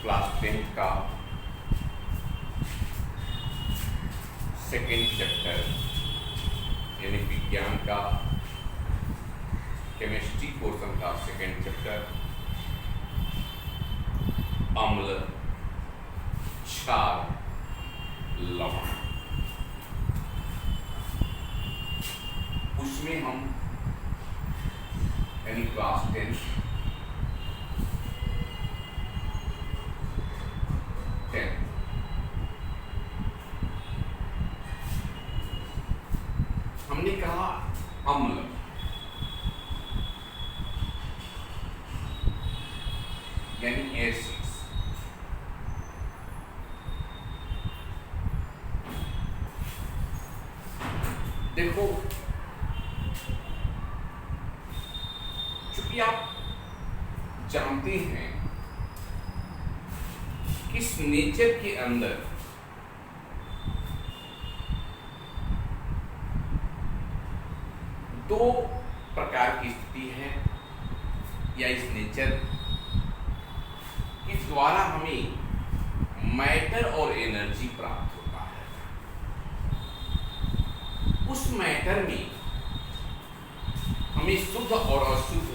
Class 10 का second chapter यानी विज्ञान का केमिस्ट्री पोर्शन का सेकेंड चैप्टर अम्ल, क्षार, लवण, उसमें हम यानी क्लास 10 हमने कहा अम्ल यानी एसिड्स। देखो, चूंकि आप जानते हैं कि इस नेचर के अंदर दो प्रकार की स्थिति है या इस नेचर के द्वारा हमें मैटर और एनर्जी प्राप्त होता है। उस मैटर में हमें शुद्ध और अशुद्ध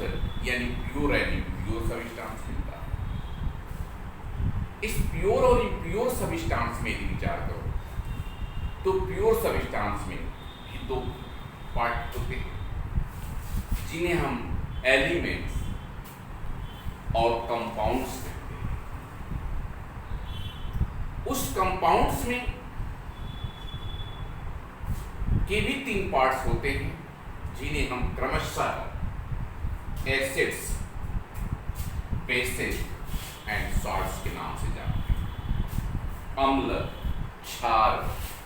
यानी प्योर एंड इम्प्योर सब्सटेंस मिलता है। इस प्योर और इम्प्योर सब्सटेंस में यदि विचार करो तो प्योर सब्सटेंस में भी दो पार्ट होते हैं जिन्हें हम एलिमेंट्स और कंपाउंड्स कहते हैं। उस कंपाउंड्स में के भी तीन पार्ट्स होते हैं जिन्हें हम क्रमशः एसिड्स, बेसेस एंड सॉल्ट्स के नाम से जानते हैं। अम्ल, क्षार,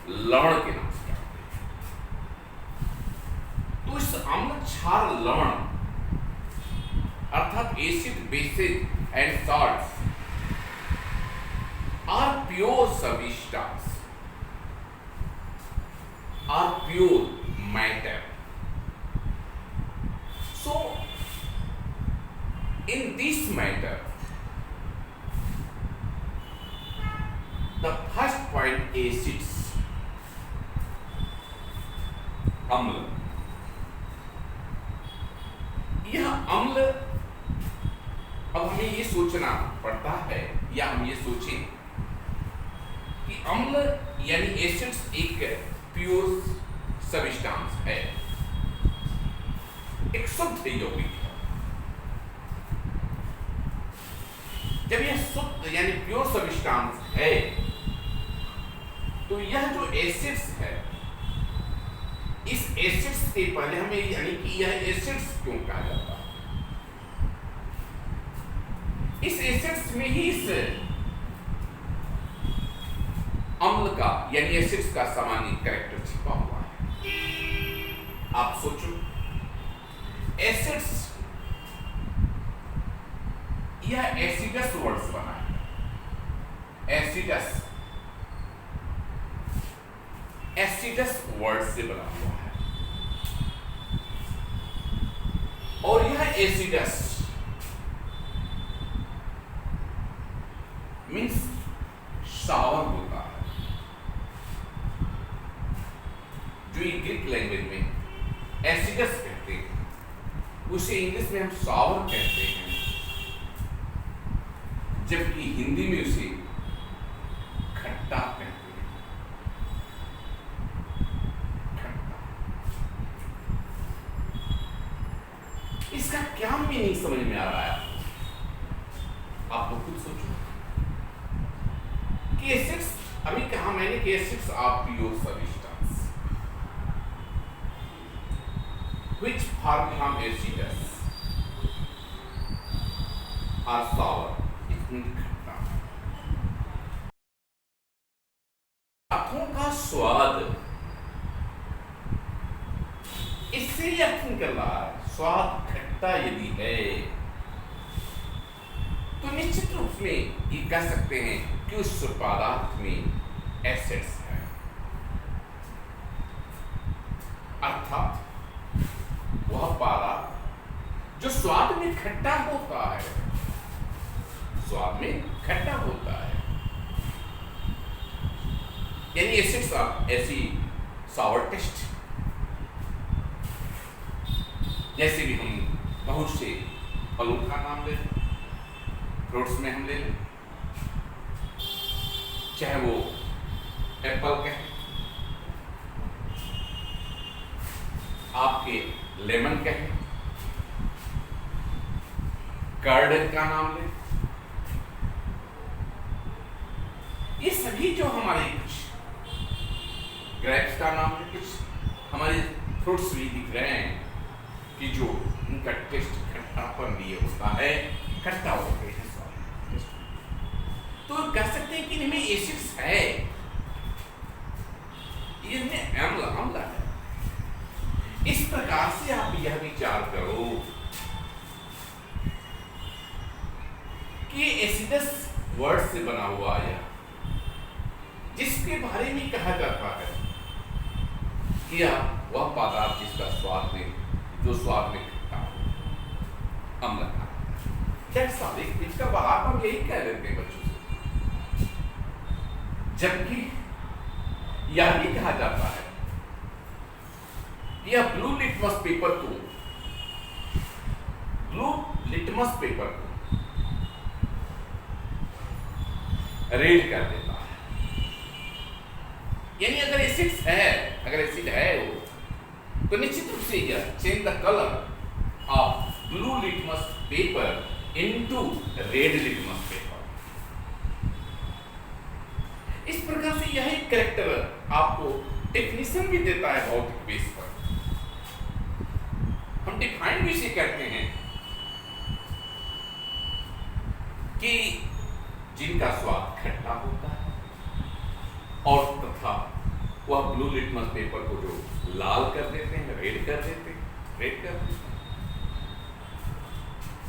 लवण के नाम से जानते हैं। तो इस अम्ल, क्षार, लवण अर्थात acid, bases and salts are pure substance, are pure matter. So in this matter, the first point acids, अम्ल। यह अम्ल, अब हमें ये सोचना पड़ता है या हम ये सोचें कि अम्ल यानी एसिड्स एक प्योर सब्सटेंस है, एक शुद्ध यौगिक है। जब यह शुद्ध यानी प्योर सब्सटेंस है तो यह जो एसिड्स है, इस एसिड्स के पहले हमें यानी कि यह एसिड्स क्यों कहा जाता है? इस एसिड्स में ही इस अम्ल का यानी एसिड्स का सामान्य कैरेक्टर छिपा हुआ है। आप सोचो, एसिड्स यह एसिडस वर्ड से बना है। एसिडस वर्ड से बना हुआ है और यह एसिडस मीन्स सावर होता है, जो ये ग्रीक लैंग्वेज में एसिडस कहते हैं, उसे इंग्लिश में हम सावर कहते हैं, जबकि हिंदी में उसे खट्टा कहते हैं। खट्टा, इसका क्या मीनिंग समझ में आ रहा है? आप तो खुद सोचो कि एसिड्स, अभी कहा मैंने कि acids are pure substance which form from acidus are sour, खट्टा। पदार्थों का स्वाद इससे ही अर्थ निकल रहा है। स्वाद खट्टा यदि है तो निश्चित रूप में ये कह सकते हैं कि उस पदार्थ में एसिड्स है, अर्थात वह पदार्थ जो स्वाद में खट्टा होता है, स्वाद में खट्टा होता है। यानी एसिड्स ऐसी सावर टेस्ट, जैसे भी हम बहुत से फलों का नाम ले लें, फ्रूट्स में हम ले लें, चाहे वो एप्पल कहें, आपके लेमन कहें, कर्ड का नाम लें, ये सभी जो हमारे कुछ ग्रेप्स का नाम लें, कुछ हमारे फ्रूट्स भी दिख रहे हैं कि जो उनका टेस्ट खट्टापन लिए होता है, खट्टा होते हैं। तो कह सकते हैं कि इनमें एसिड्स है, इनमें अम्ल है। इस प्रकार से आप यह विचार करो कि एसिडस वर्ड से बना हुआ आया, जिसके बारे में कहा जाता है कि वह पदार्थ जिसका स्वाद में, जो स्वाद में खट्टा हो, अम्ल का। एक बीच का बात हम यही कह लेते हैं बच्चों से, जबकि यह भी कहा जाता है कि यह ब्लू लिटमस पेपर को रेड कर देता है। यानी अगर एसिड है वो, तो निश्चित रूप से यह change the colour of blue litmus paper into red litmus paper. इस प्रकार से यह एक कैरेक्टर आपको डेफिनेशन भी देता है भौतिक बेस पर। हम डिफाइन भी इसे कहते हैं कि जिनका स्वाद खट्टा होता है और तथा वह ब्लू लिटमस पेपर को जो लाल कर देते हैं, रेड कर देते हैं,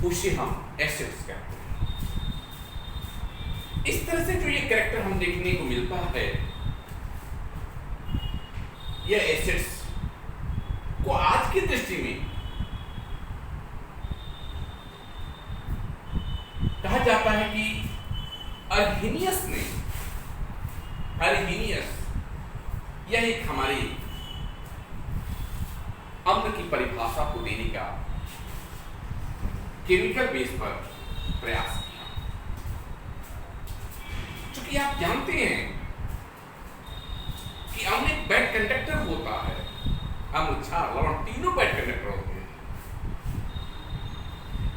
उसे हम एसिड्स कहते हैं। इस तरह से जो ये कैरेक्टर हम देखने को मिलता है, यह एसिड्स को आज की दृष्टि में कहा जाता है कि अर्हीनियस यह एक हमारी अम्ल की परिभाषा को देने का केमिकल बेस पर प्रयास किया। चूंकि आप जानते हैं कि अम्ल एक बैड कंडक्टर होता है, अम्ल, क्षार, लवण तीनों बैड कंडक्टर होते हैं,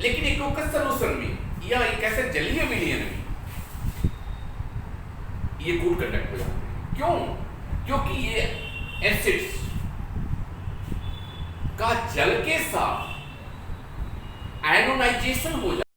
लेकिन एक सॉल्यूशन में या एक ऐसे जलीय विलयन में ये गुड कंडक्ट हो जाते हैं। क्यों? क्योंकि ये एसिड्स का जल के साथ आयनोनाइजेशन हो जाता है।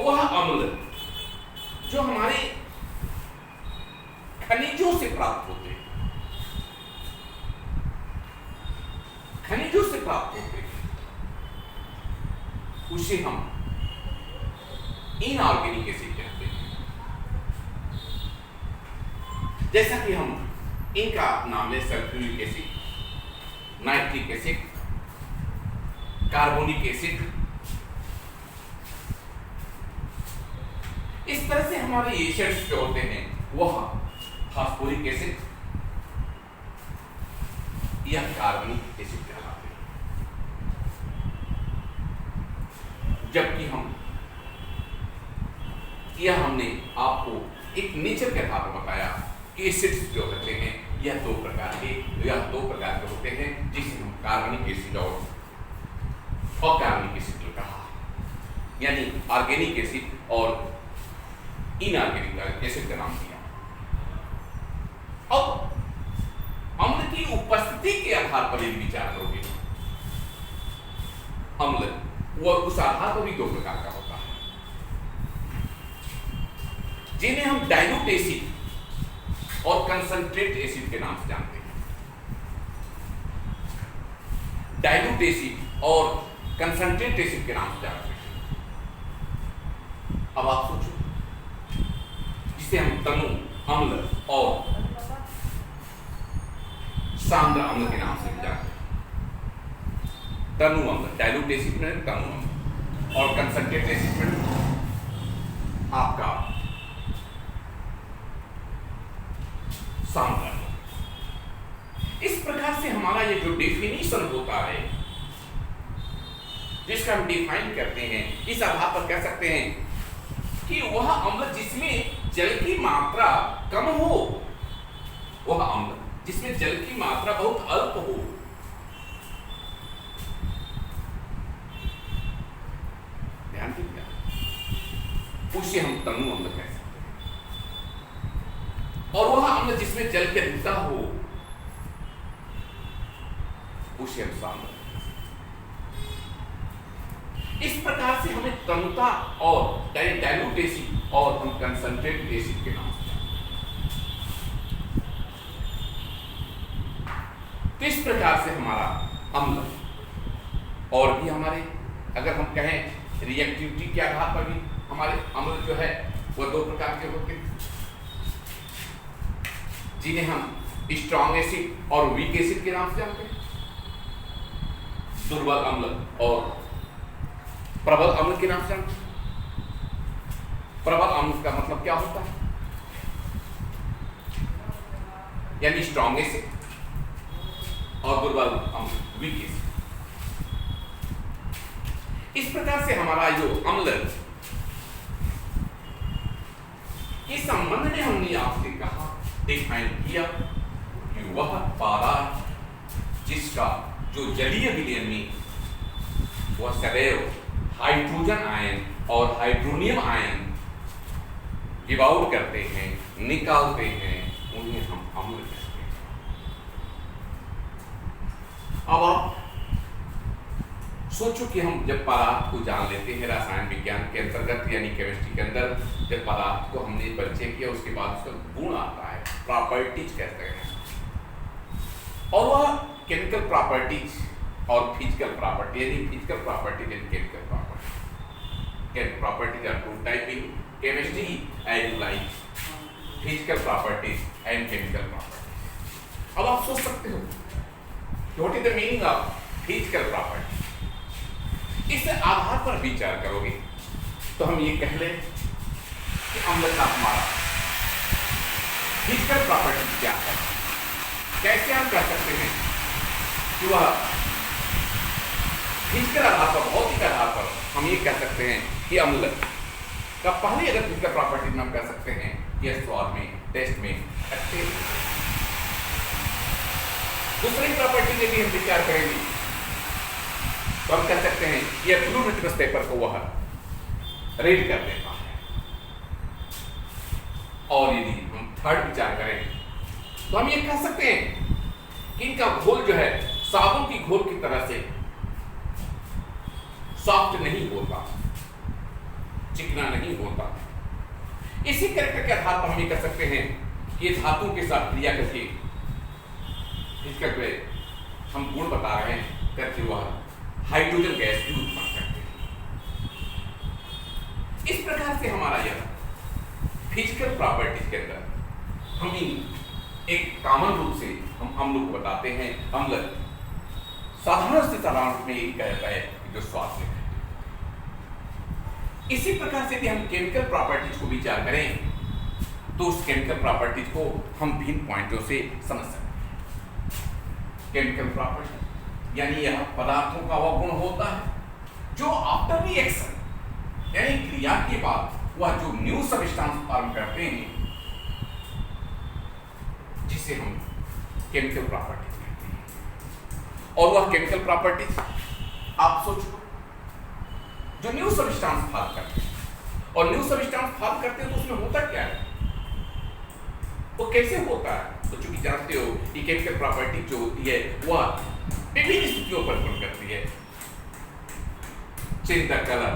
वह अम्ल जो हमारे खनिजों से प्राप्त होते हैं, खनिजों से प्राप्त होते हैं, उसे हम इनऑर्गेनिक एसिड कहते हैं। जैसा कि हम इनका नाम ले, sulphuric acid, nitric acid, carbonic acid. इस तरह से हमारे एसिड्स जो होते हैं वह फास्फोरिक एसिड या कार्बनिक एसिड कहलाते हैं। जबकि हमने आपको एक नेचर के आधार पर बताया कि एसिड्स जो होते हैं यह दो प्रकार के होते हैं, जिसे हम कार्बनिक एसिड और अकार्बनिक एसिड कहा, यानी ऑर्गेनिक एसिड और इनऑर्गेनिक एसिड का नाम दिया। अब अम्ल की उपस्थिति के आधार पर यदि विचार करोगे, अम्ल वो उस आधार पर भी दो प्रकार का होता है, जिन्हें हम डाइल्यूट एसिड और कंसंट्रेट एसिड के नाम से जानते हैं। डाइल्यूट एसिड और कंसंट्रेट एसिड के नाम से जानते हैं। अब आप सोचो, जिसे हम तनु अम्ल और सांद्र अम्ल के नाम से भी जानते हैं। तनु अम्ल डाइल्यूट एसिड में तनु अम्ल और कंसंट्रेट एसिड में आपका सांद्र अम्ल। इस प्रकार से हमारा ये जो डेफिनेशन होता है, जिसका हम डिफाइन करते हैं, इस आधार पर कह सकते हैं कि वह अम्ल जिसमें जल की मात्रा कम हो, वह अम्ल जिसमें जल की मात्रा बहुत अल्प हो, ध्यान दीजिए, उसे हम तनु अम्ल कह सकते हैं। और वह अम्ल जिसमें जल की अधिकता हो, उसे हम सांद्र। इस प्रकार से हमें तनुता और डाइल्यूट एसिड और हम कंसंट्रेट एसिड के नाम से जानते हैं। तो इस प्रकार से हमारा अम्ल और भी हमारे, अगर हम कहें रिएक्टिविटी के आधार पर भी हमारे अम्ल जो है वह दो प्रकार के होते हैं, जिन्हें हम स्ट्रॉन्ग एसिड और वीक एसिड के नाम से जानते हैं। दुर्बल अम्ल और प्रबल अम्ल के नाम से जानते हैं। प्रबल अम्ल का मतलब क्या होता है, यानी स्ट्रॉन्ग एसिड, और दुर्बल अम्ल वीक एसिड। इस प्रकार से हमारा जो अम्ल के संबंध में हमने आपसे कहा, डिफाइन किया कि वह पदार्थ जिसका जो जलीय विलयन में वह सदैव हाइड्रोजन आयन और हाइड्रोनियम आयन गिव आउट करते हैं, निकालते हैं, उन्हें हम अम्ल कहते हैं। अब आप सोचो कि हम जब पदार्थ को जान लेते हैं रसायन विज्ञान के अंतर्गत, यानी केमिस्ट्री के अंदर, जब पदार्थ को हमने परिचय किया, उसके बाद उसका गुण आता है, प्रॉपर्टीज कहते हैं। और वह केमिकल प्रॉपर्टीज और फिजिकल प्रॉपर्टी, यानी physical properties and chemical property. Properties are two type in chemistry as like physical properties and chemical properties. अब आप सोच सकते हो what is the meaning of physical property. इस आधार पर विचार करोगे तो हम ये कह लें कि अम्ल का हमारा फिजिकल प्रॉपर्टी क्या है। कैसे हम कह सकते हैं कि वह फिजिकल आधार पर, भौतिक आधार पर हम ये कह सकते हैं कि अम्ल का पहले अगर फिजिकल प्रॉपर्टी में हम कह सकते हैं यह स्वाद में, टेस्ट में अच्छे। दूसरी प्रॉपर्टी में भी हम विचार करेंगे तो हम कह सकते हैं यह ब्लू लिटमस पेपर को वह रेड कर देता है। और यदि हम थर्ड विचार करें तो हम ये कह सकते हैं कि इनका घोल जो है साबुन की घोल की तरह से सॉफ्ट नहीं होता, चिकना नहीं होता। इसी कैरेक्टर के आधार पर हम ये कह सकते हैं कि ये धातुओं के साथ क्रिया करके फिजिकल पे हम गुण बता रहे हैं करके वह हाइड्रोजन गैस भी उत्पन्न करते हैं। इस प्रकार से हमारा यह फिजिकल प्रॉपर्टीज के अंदर हम एक कॉमन रूप से हम अम्ल को बताते हैं। अम्ल साधारण से साधारण रूप में यही कहता है कि जो स्वाद से। इसी प्रकार से यदि हम केमिकल प्रॉपर्टीज को विचार करें तो उस केमिकल प्रॉपर्टीज को हम भिन्न पॉइंटों से समझ सकते हैं। केमिकल प्रॉपर्टी यानी यह पदार्थों का वह गुण होता है जो आफ्टर रिएक्शन यानी क्रिया के बाद वह जो न्यू सब्सटेंस फॉर्म करते हैं जिसे हम केमिकल प्रॉपर्टीज कहते हैं। और वह केमिकल प्रॉपर्टीज आप सोचो जो न्यू सब्सटेंस फॉर्म करते हैं और न्यू सब्सटेंस फॉर्म करते हैं तो उसमें होता क्या है, वो कैसे होता है। तो चूंकि जानते हो कि केमिकल प्रॉपर्टी जो होती है वह विभिन्न स्थितियों पर निर्भर करती है। Change the colour,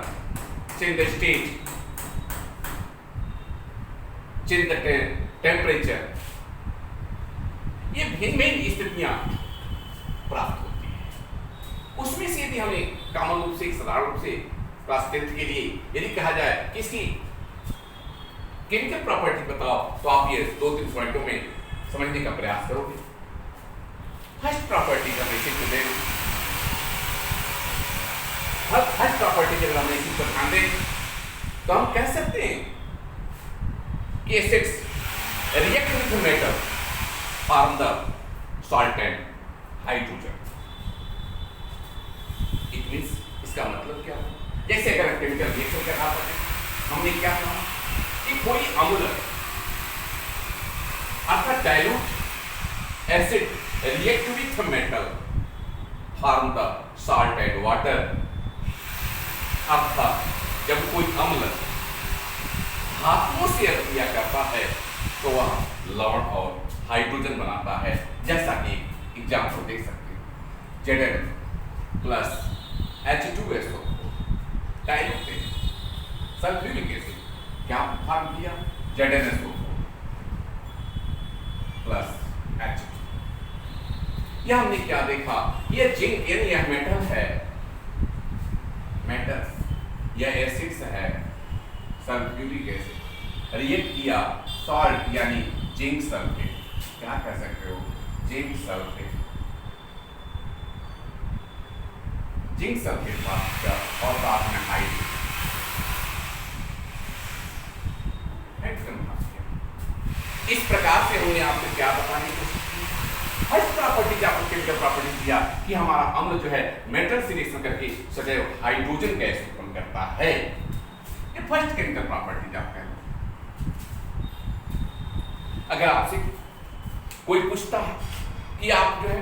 change the state, change the temperature, ये भिन्न भिन्न स्थितियां प्राप्त होती है। उसमें से यदि हमें कॉमन रूप से साधारण रूप से क्लास 10th के लिए यदि कहा जाए कि इसकी केमिकल प्रॉपर्टी बताओ तो आप ये 2-3 पॉइंटों में समझने का प्रयास करोगे। फर्स्ट प्रॉपर्टी का बेसिक तो दें, फर्स्ट प्रॉपर्टी के अगर हम इसी पर ध्यान दें तो हम कह सकते हैं कि acids react with metal form the salt and hydrogen. It means इसका मतलब क्या है, जैसे अगर केमिकल रिएक्शन के आधार पर हमने क्या कहा कि कोई अम्ल अर्थात dilute acid react with metal form the salt and water. अर्थात जब कोई अम्ल धातुओं से क्रिया करता है तो वह लवण और हाइड्रोजन बनाता है। जैसा कि एग्जाम्पल देख सकते हैं, Zn plus H2SO dilute sulphuric acid क्या फॉर्म किया, ZnSO प्लस H2। यह हमने क्या देखा, यह जिंक यानी यह मेटल है, मेटल्स यह एसिड्स है, सल्फ्यूरिक एसिड रिएक्ट किया सॉल्ट यानी जिंक सल्फेट, क्या कह सकते हो जिंक सल्फेट, जिंक सल्फेट और साथ में हाइड्रोजन। इस प्रकार से हमने आपको क्या बताने की कोशिश की, फर्स्ट प्रॉपर्टी क्या आपको केमिकल प्रॉपर्टी दिया कि हमारा अम्ल जो है मेटल से रिएक्शन करके सदैव हाइड्रोजन गैस उत्पन्न करता है। ये फर्स्ट केमिकल प्रॉपर्टी आप कहें। अगर आपसे कोई पूछता है कि आप जो है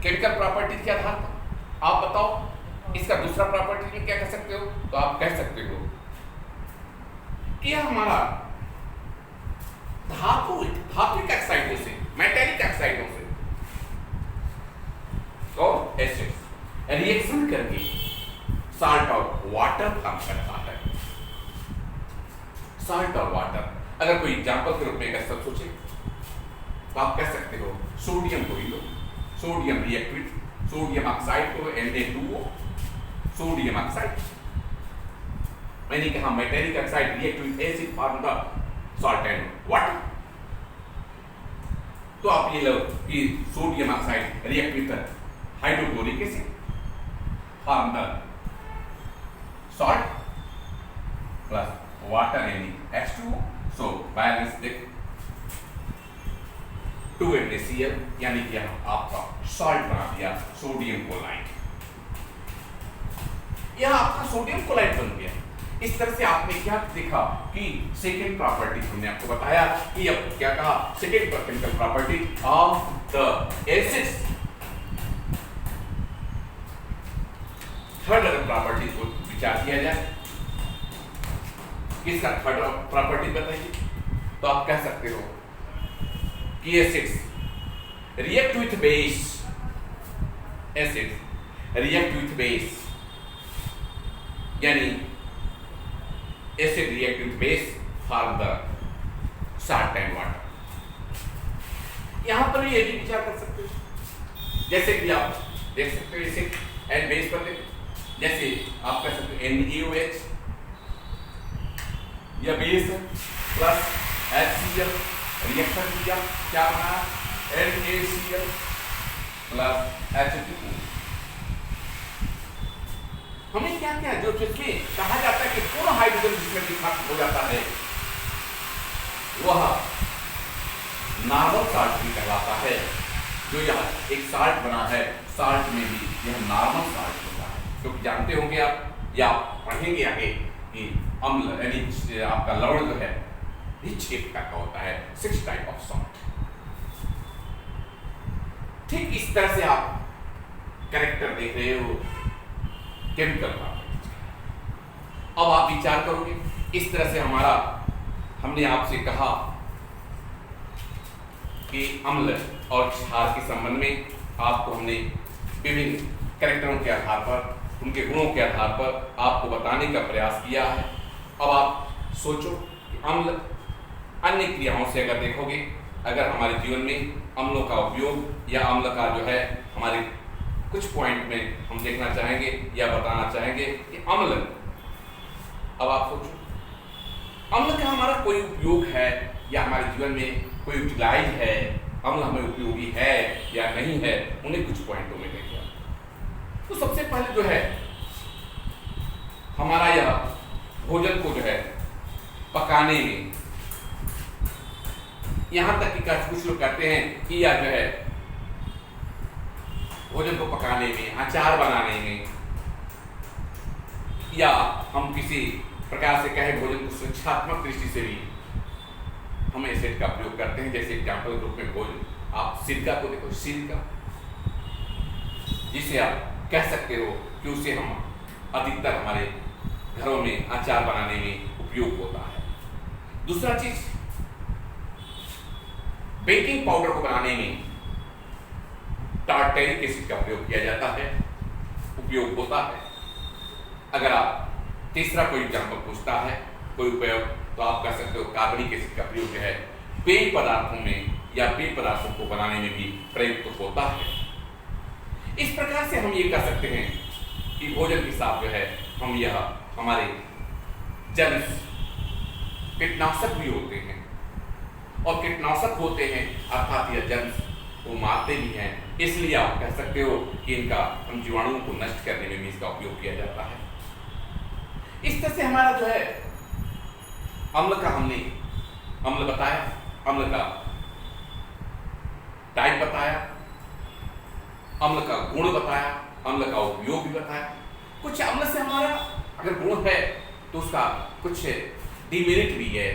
केमिकल प्रॉपर्टी के आधार पर आप बताओ इसका दूसरा प्रॉपर्टी में क्या कह सकते हो, तो आप कह सकते हो कि यह हमारा धात्विक ऑक्साइडों से, मेटेलिक ऑक्साइडों से और एसिड रिएक्शन करके साल्ट और वाटर फॉर्म करता है। साल्ट और वाटर, अगर कोई एग्जांपल के रूप में अगर सब सोचे तो आप कह सकते हो सोडियम को ही लो, sodium react with sodium oxide को Na2O, सोडियम ऑक्साइड। मैंने कहा metallic oxide react with acid form the salt and water. तो आप ये लो कि sodium oxide react with hydrochloric acid form the salt plus water यानी H2O। सो बैलेंस देख 2NaCl यानी कि आपका सॉल्ट बना दिया सोडियम क्लोराइड, यह आपका सोडियम क्लोराइड बन गया। इस तरह से आपने क्या देखा कि सेकेंड प्रॉपर्टी हमने आपको बताया कि अब क्या कहा, second chemical property of the acids. Third अगर प्रॉपर्टी को विचार किया जाए, किसका थर्ड प्रॉपर्टी बताइए, तो आप कह सकते हो कि acids react with base, acids react with base यानी acid react with base form the salt and water। यहाँ पर भी ये भी विचार कर सकते हो, जैसे कि आप देख सकते हो एसिड एंड बेस पर जैसे आप कह सकते हो NaOH या बेस प्लस HCl रिएक्शन किया, क्या बना NaCl प्लस H2O। हमें क्या क्या जो जिसमें कहा जाता है कि पूरा हाइड्रोजन जिसमें विघटित हो जाता है वह नॉर्मल साल्ट भी कहलाता है। जो यह एक साल्ट बना है, साल्ट में भी यह नॉर्मल साल्ट होता है, क्योंकि जानते होंगे आप या पढ़ेंगे आगे कि अम्ल यानी आपका लवण जो है रिच एक का होता है, 6 टाइप ऑफ सॉल्ट। ठीक इस तरह से आप कैरेक्टर देख रहे हो केमिकल का। अब आप विचार करोगे इस तरह से हमारा, हमने आपसे कहा कि अम्ल और क्षार के संबंध में आपको हमने विभिन्न कैरेक्टरों के आधार पर, उनके गुणों के आधार पर आपको बताने का प्रयास किया है। अब आप सोचो कि अम्ल अन्य क्रियाओं से अगर देखोगे, अगर हमारे जीवन में अम्लों का उपयोग या अम्ल का जो है हमारे कुछ पॉइंट में हम देखना चाहेंगे या बताना चाहेंगे कि अम्ल, अब आप सोचो अम्ल का हमारा कोई उपयोग है या हमारे जीवन में कोई यूटिलाइज है, अम्ल हमें उपयोगी है या नहीं है, उन्हें कुछ पॉइंटों में देखिए। तो सबसे पहले जो है हमारा यह भोजन को जो है पकाने में, यहां तक कि कुछ लोग कहते हैं कि यह जो है भोजन को पकाने में, अचार बनाने में, या हम किसी प्रकार से कहें भोजन को सुरक्षात्मक दृष्टि से भी हम एसिड का प्रयोग करते हैं। जैसे एग्जाम्पल के रूप में भोजन, आप सिरका को देखो, सिरका जिसे आप कह सकते हो कि उसे हम अधिकतर हमारे घरों में अचार बनाने में उपयोग होता है। दूसरा चीज, बेकिंग पाउडर को बनाने में टार्टेरिक एसिड का प्रयोग किया जाता है, उपयोग होता है। अगर आप तीसरा कोई एग्जाम्पल पूछता है कोई उपयोग, तो आप कह सकते हो कार्बनिक एसिड का प्रयोग है पेय पदार्थों में या पेय पदार्थों को बनाने में भी प्रयुक्त होता है। इस प्रकार से हम ये कह सकते हैं कि भोजन के साथ जो है हम यह हमारे जर्म्स, कीटनाशक भी होते हैं, और कीटनाशक होते हैं अर्थात यह जर्म्स को मारते भी हैं, इसलिए आप कह सकते हो कि इनका हम जीवाणुओं को नष्ट करने में भी इसका उपयोग किया जाता है। इस तरह से हमारा जो है अम्ल का, हमने अम्ल बताया, अम्ल का टाइप बताया, अम्ल का गुण बताया, अम्ल का उपयोग भी बताया। कुछ अम्ल से हमारा अगर गुण है तो उसका कुछ डिमेरिट भी है,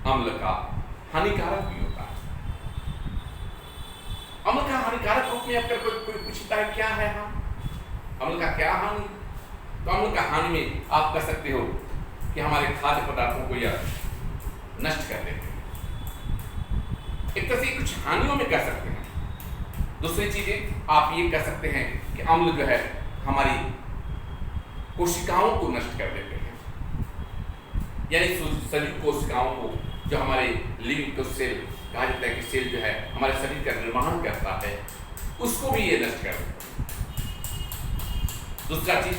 अम्ल का हानिकारक भी होता है। अम्ल का हानिकारक रूप में अगर कोई पूछता है क्या है अम्ल का क्या हानि, तो अम्ल का हानि में आप कह सकते हो कि हमारे खाद्य पदार्थों को यह नष्ट कर देते हैं, एक तरह से कुछ हानियों में कह सकते हैं। दूसरी चीजें आप ये कह सकते हैं कि अम्ल जो है हमारी कोशिकाओं को नष्ट कर देते हैं, यानी शरीर कोशिकाओं को, जो हमारे लिविंग सेल कहा जाता है कि सेल जो है हमारे शरीर का निर्माण करता है, उसको भी ये नष्ट कर देता है। दूसरा चीज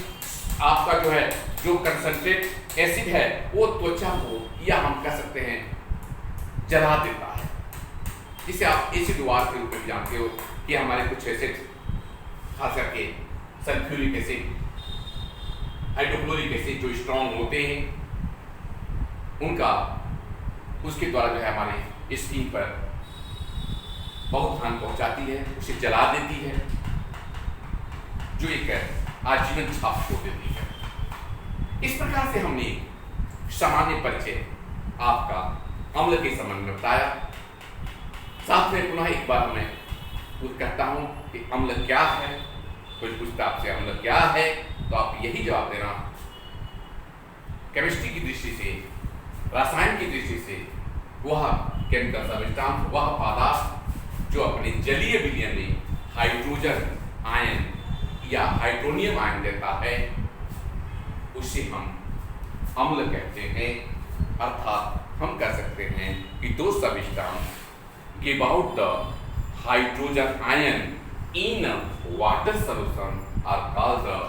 आपका जो है जो कंसंट्रेट एसिड है वो त्वचा को, या हम कह सकते हैं जला देता है, जिसे आप एसिड वार के रूप में जानते हो कि हमारे कुछ एसिड, खास करके सल्फ्यूरिक एसिड, हाइड्रोक्लोरिक एसिड जो स्ट्रॉन्ग होते हैं, उनका उसके द्वारा जो है हमारे स्किन पर बहुत हानि पहुंचाती है, उसे जला देती है, जो एक आजीवन छाप छोड़ देती है। इस प्रकार से हमने सामान्य परिचय आपका अम्ल के संबंध में बताया। साथ में पुनः एक बार मैं कहता हूं कि अम्ल क्या है। कोई पूछता आपसे अम्ल क्या है, तो आप यही जवाब देना, केमिस्ट्री की दृष्टि से, रसायन की दृष्टि से वह केमिकल सब्सटेंस, वह पदार्थ जो अपने जलीय विलयन में हाइड्रोजन आयन या हाइड्रोनियम आयन देता है, उसे हम अम्ल कहते हैं। अर्थात हम कह सकते हैं कि दो substance give out the hydrogen ion in a water solution are called the